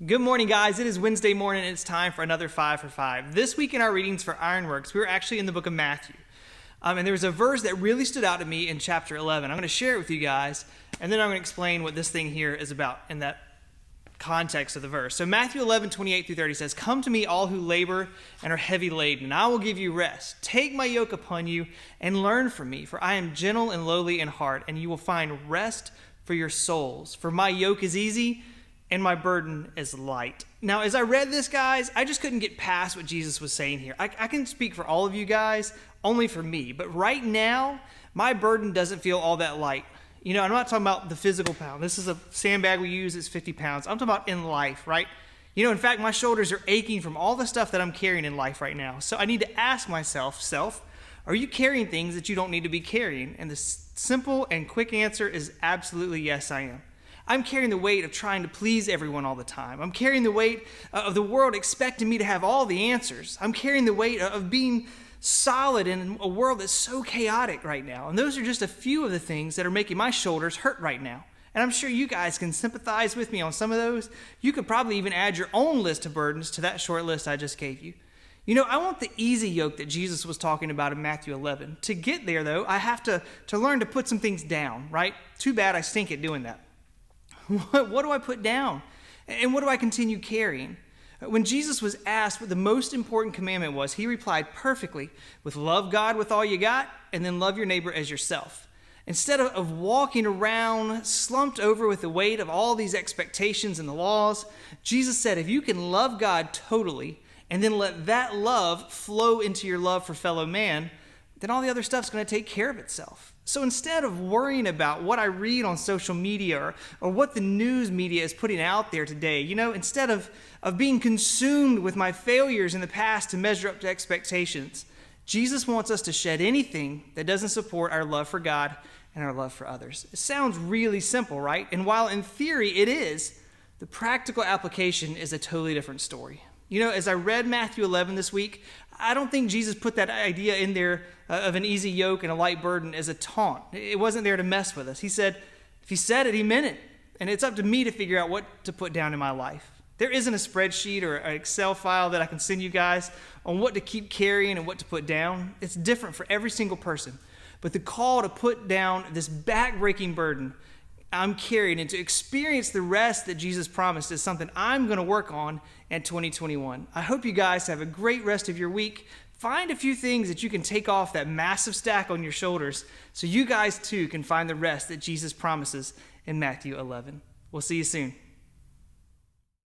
Good morning, guys. It is Wednesday morning and it's time for another 5 for 5. This week in our readings for Ironworks, we were actually in the book of Matthew. And there was a verse that really stood out to me in chapter 11. I'm going to share it with you guys, and then I'm going to explain what this thing here is about in that context of the verse. So Matthew 11:28-30 says, "Come to me, all who labor and are heavy laden, and I will give you rest. Take my yoke upon you and learn from me, for I am gentle and lowly in heart, and you will find rest for your souls. For my yoke is easy and my burden is light." Now, as I read this, guys, I just couldn't get past what Jesus was saying here. I can speak for all of you guys, only for me. But right now, my burden doesn't feel all that light. You know, I'm not talking about the physical pound. This is a sandbag we use. It's 50 pounds. I'm talking about in life, right? You know, in fact, my shoulders are aching from all the stuff that I'm carrying in life right now. So I need to ask myself, are you carrying things that you don't need to be carrying? And the simple and quick answer is absolutely yes, I am. I'm carrying the weight of trying to please everyone all the time. I'm carrying the weight of the world expecting me to have all the answers. I'm carrying the weight of being solid in a world that's so chaotic right now. And those are just a few of the things that are making my shoulders hurt right now. And I'm sure you guys can sympathize with me on some of those. You could probably even add your own list of burdens to that short list I just gave you. You know, I want the easy yoke that Jesus was talking about in Matthew 11. To get there, though, I have to learn to put some things down, right? Too bad I stink at doing that. What do I put down? And what do I continue carrying? When Jesus was asked what the most important commandment was, he replied perfectly with love God with all you got and then love your neighbor as yourself. Instead of walking around slumped over with the weight of all these expectations and the laws, Jesus said, if you can love God totally and then let that love flow into your love for fellow man, then all the other stuff's going to take care of itself. So instead of worrying about what I read on social media or what the news media is putting out there today, you know, instead of being consumed with my failures in the past to measure up to expectations, Jesus wants us to shed anything that doesn't support our love for God and our love for others. It sounds really simple, right? And while in theory it is, the practical application is a totally different story. You know, as I read Matthew 11 this week, I don't think Jesus put that idea in there of an easy yoke and a light burden as a taunt. It wasn't there to mess with us. He said, if he said it, he meant it. And it's up to me to figure out what to put down in my life. There isn't a spreadsheet or an Excel file that I can send you guys on what to keep carrying and what to put down. It's different for every single person. But the call to put down this back-breaking burden I'm carrying and to experience the rest that Jesus promised is something I'm going to work on in 2021. I hope you guys have a great rest of your week. Find a few things that you can take off that massive stack on your shoulders so you guys too can find the rest that Jesus promises in Matthew 11. We'll see you soon.